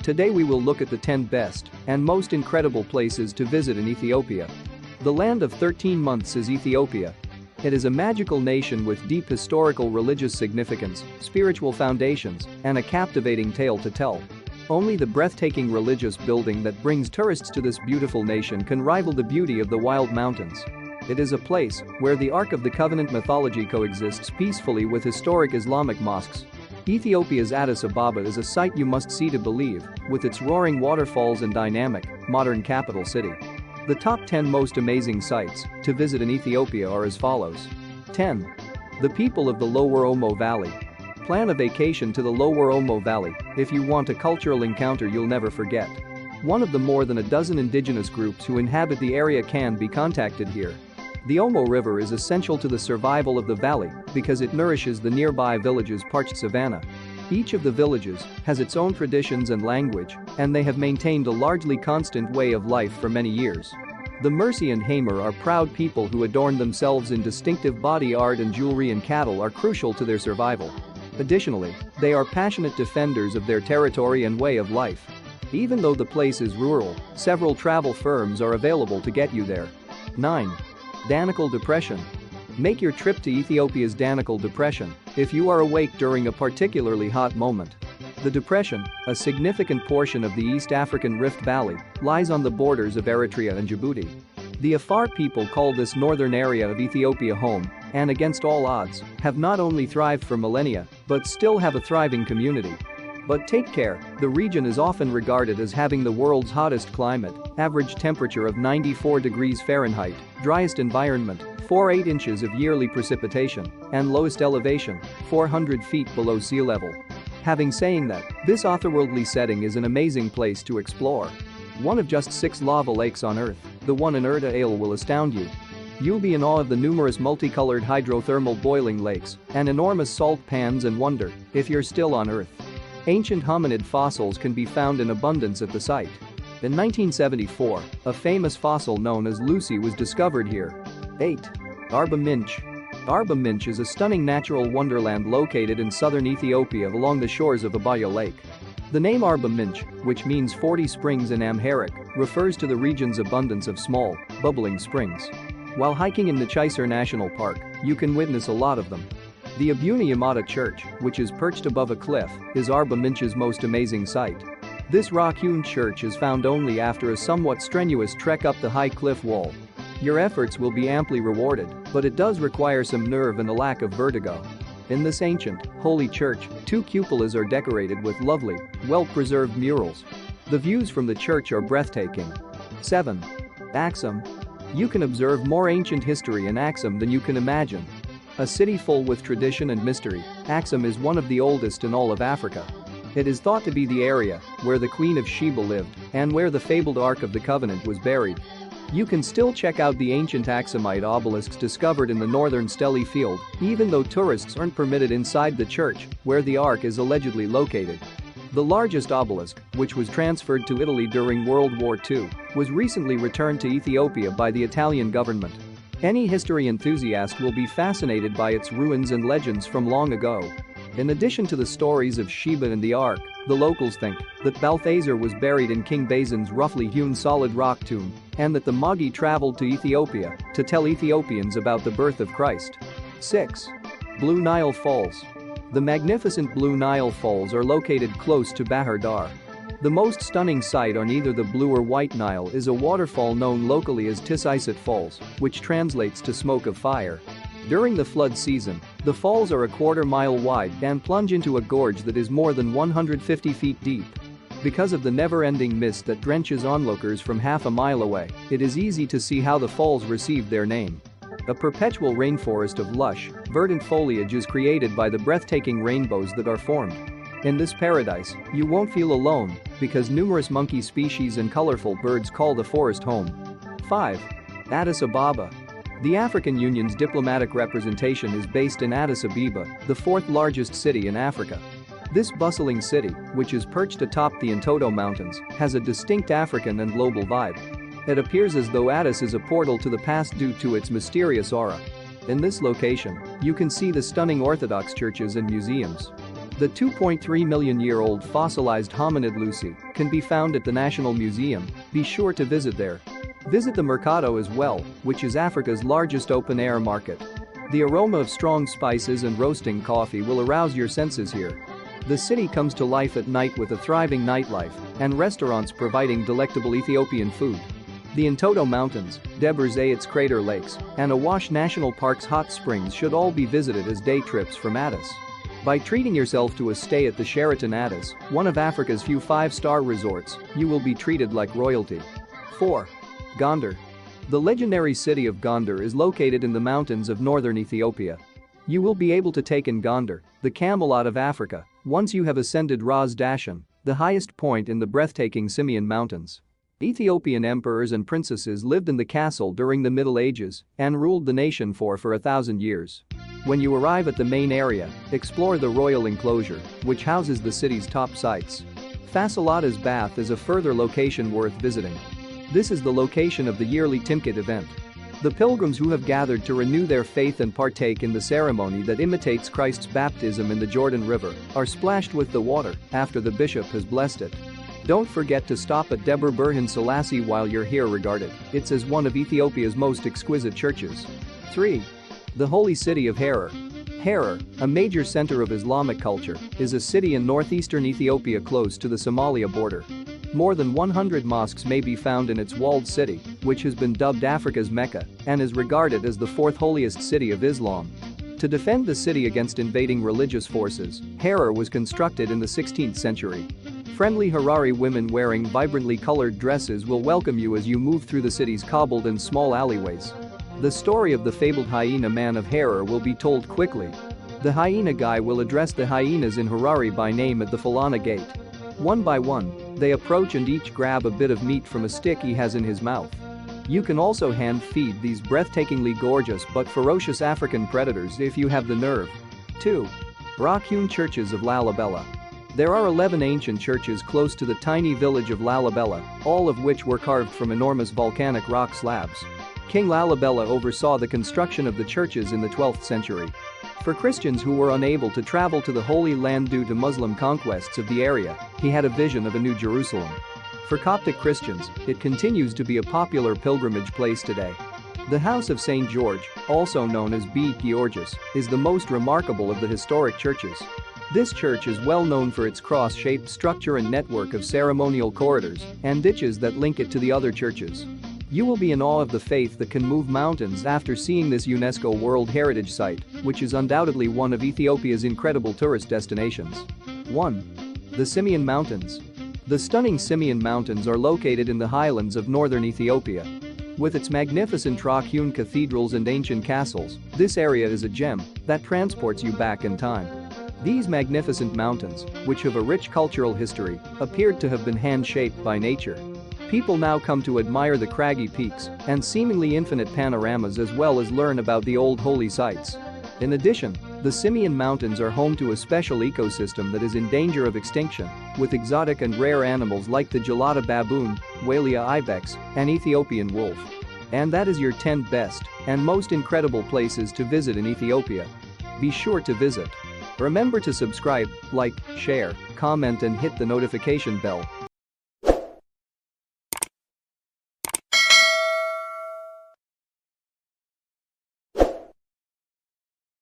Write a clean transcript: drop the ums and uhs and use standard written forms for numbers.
Today we will look at the 10 best and most incredible places to visit in Ethiopia. The land of 13 months is Ethiopia. It is a magical nation with deep historical religious significance, spiritual foundations, and a captivating tale to tell. Only the breathtaking religious building that brings tourists to this beautiful nation can rival the beauty of the wild mountains. It is a place where the Ark of the Covenant mythology coexists peacefully with historic Islamic mosques. Ethiopia's Addis Ababa is a sight you must see to believe, with its roaring waterfalls and dynamic, modern capital city. The top 10 most amazing sites to visit in Ethiopia are as follows. 10. The people of the Lower Omo Valley. Plan a vacation to the Lower Omo Valley if you want a cultural encounter you'll never forget. One of the more than a dozen indigenous groups who inhabit the area can be contacted here. The Omo River is essential to the survival of the valley because it nourishes the nearby villages' parched savanna. Each of the villages has its own traditions and language, and they have maintained a largely constant way of life for many years. The Mercy and Hamer are proud people who adorn themselves in distinctive body art, and jewelry and cattle are crucial to their survival. Additionally, they are passionate defenders of their territory and way of life. Even though the place is rural, several travel firms are available to get you there. 9. Danakil Depression. Make your trip to Ethiopia's Danakil Depression if you are awake during a particularly hot moment. The depression, a significant portion of the East African Rift Valley, lies on the borders of Eritrea and Djibouti. The Afar people call this northern area of Ethiopia home, and against all odds, have not only thrived for millennia, but still have a thriving community. But take care, the region is often regarded as having the world's hottest climate, average temperature of 94 degrees Fahrenheit, driest environment, 48 inches of yearly precipitation, and lowest elevation, 400 feet below sea level. Having saying that, this otherworldly setting is an amazing place to explore. One of just 6 lava lakes on Earth, the one in Erta Ale will astound you. You'll be in awe of the numerous multicolored hydrothermal boiling lakes and enormous salt pans and wonder if you're still on Earth. Ancient hominid fossils can be found in abundance at the site. In 1974, a famous fossil known as Lucy was discovered here. 8. Arba Minch. Arba Minch is a stunning natural wonderland located in southern Ethiopia along the shores of Abaya Lake. The name Arba Minch, which means 40 springs in Amharic, refers to the region's abundance of small, bubbling springs. While hiking in the Chiser National Park, you can witness a lot of them. The Abuna Yamata Church, which is perched above a cliff, is Arba Minch's most amazing sight. This rock-hewn church is found only after a somewhat strenuous trek up the high cliff wall. Your efforts will be amply rewarded, but it does require some nerve and a lack of vertigo. In this ancient, holy church, 2 cupolas are decorated with lovely, well-preserved murals. The views from the church are breathtaking. 7. Aksum. You can observe more ancient history in Aksum than you can imagine. A city full with tradition and mystery, Aksum is one of the oldest in all of Africa. It is thought to be the area where the Queen of Sheba lived and where the fabled Ark of the Covenant was buried. You can still check out the ancient Aksumite obelisks discovered in the northern Stele Field, even though tourists aren't permitted inside the church, where the Ark is allegedly located. The largest obelisk, which was transferred to Italy during World War II, was recently returned to Ethiopia by the Italian government. Any history enthusiast will be fascinated by its ruins and legends from long ago. In addition to the stories of Sheba and the Ark, the locals think that Balthazar was buried in King Basin's roughly hewn solid rock tomb, and that the Magi traveled to Ethiopia to tell Ethiopians about the birth of Christ. 6. Blue Nile Falls. The magnificent Blue Nile Falls are located close to Bahir Dar. The most stunning sight on either the Blue or White Nile is a waterfall known locally as Tisisat Falls, which translates to smoke of fire. During the flood season, the falls are a quarter-mile wide and plunge into a gorge that is more than 150 feet deep. Because of the never-ending mist that drenches onlookers from half a mile away, it is easy to see how the falls received their name. A perpetual rainforest of lush, verdant foliage is created by the breathtaking rainbows that are formed. In this paradise, you won't feel alone, because numerous monkey species and colorful birds call the forest home. 5. Addis Ababa. The African Union's diplomatic representation is based in Addis Ababa, the 4th largest city in Africa. This bustling city, which is perched atop the Entoto Mountains, has a distinct African and global vibe. It appears as though Addis is a portal to the past due to its mysterious aura. In this location, you can see the stunning Orthodox churches and museums. The 2.3 million-year-old fossilized hominid Lucy can be found at the National Museum. Be sure to visit there. Visit the Mercado as well, which is Africa's largest open-air market. The aroma of strong spices and roasting coffee will arouse your senses here. The city comes to life at night with a thriving nightlife and restaurants providing delectable Ethiopian food. The Entoto Mountains, Debre Zayit's Crater Lakes, and Awash National Park's hot springs should all be visited as day trips from Addis. By treating yourself to a stay at the Sheraton Addis, one of Africa's few 5-star resorts, you will be treated like royalty. 4. Gondar. The legendary city of Gondar is located in the mountains of northern Ethiopia. You will be able to take in Gondar, the Camelot of Africa, once you have ascended Ras Dashen, the highest point in the breathtaking Simien Mountains. Ethiopian emperors and princesses lived in the castle during the Middle Ages and ruled the nation for 1,000 years. When you arrive at the main area, explore the royal enclosure, which houses the city's top sites. Fasilata's Bath is a further location worth visiting. This is the location of the yearly Timkit event. The pilgrims who have gathered to renew their faith and partake in the ceremony that imitates Christ's baptism in the Jordan River are splashed with the water after the bishop has blessed it. Don't forget to stop at Debre Birhan Selassie while you're here. Regarded it's as one of Ethiopia's most exquisite churches. 3. The Holy City of Harar. Harar, a major center of Islamic culture, is a city in northeastern Ethiopia close to the Somalia border. More than 100 mosques may be found in its walled city, which has been dubbed Africa's Mecca and is regarded as the fourth holiest city of Islam. To defend the city against invading religious forces, Harar was constructed in the 16th century. Friendly Harari women wearing vibrantly colored dresses will welcome you as you move through the city's cobbled and small alleyways. The story of the fabled hyena man of Harar will be told quickly. The hyena guy will address the hyenas in Harari by name at the Falana gate. One by one, they approach and each grab a bit of meat from a stick he has in his mouth. You can also hand feed these breathtakingly gorgeous but ferocious African predators if you have the nerve. 2. Rock-hewn churches of Lalibela. There are 11 ancient churches close to the tiny village of Lalibela, all of which were carved from enormous volcanic rock slabs. King Lalibela oversaw the construction of the churches in the 12th century. For Christians who were unable to travel to the Holy Land due to Muslim conquests of the area, he had a vision of a new Jerusalem. For Coptic Christians, it continues to be a popular pilgrimage place today. The House of St. George, also known as Beit Georgius, is the most remarkable of the historic churches. This church is well known for its cross-shaped structure and network of ceremonial corridors and ditches that link it to the other churches. You will be in awe of the faith that can move mountains after seeing this UNESCO World Heritage Site, which is undoubtedly one of Ethiopia's incredible tourist destinations. 1. The Simien Mountains. The stunning Simien Mountains are located in the highlands of northern Ethiopia. With its magnificent rock-hewn cathedrals and ancient castles, this area is a gem that transports you back in time. These magnificent mountains, which have a rich cultural history, appeared to have been hand-shaped by nature. People now come to admire the craggy peaks and seemingly infinite panoramas as well as learn about the old holy sites. In addition, the Simien Mountains are home to a special ecosystem that is in danger of extinction, with exotic and rare animals like the gelada baboon, Walia ibex, and Ethiopian wolf. And that is your 10 best and most incredible places to visit in Ethiopia. Be sure to visit. Remember to subscribe, like, share, comment and hit the notification bell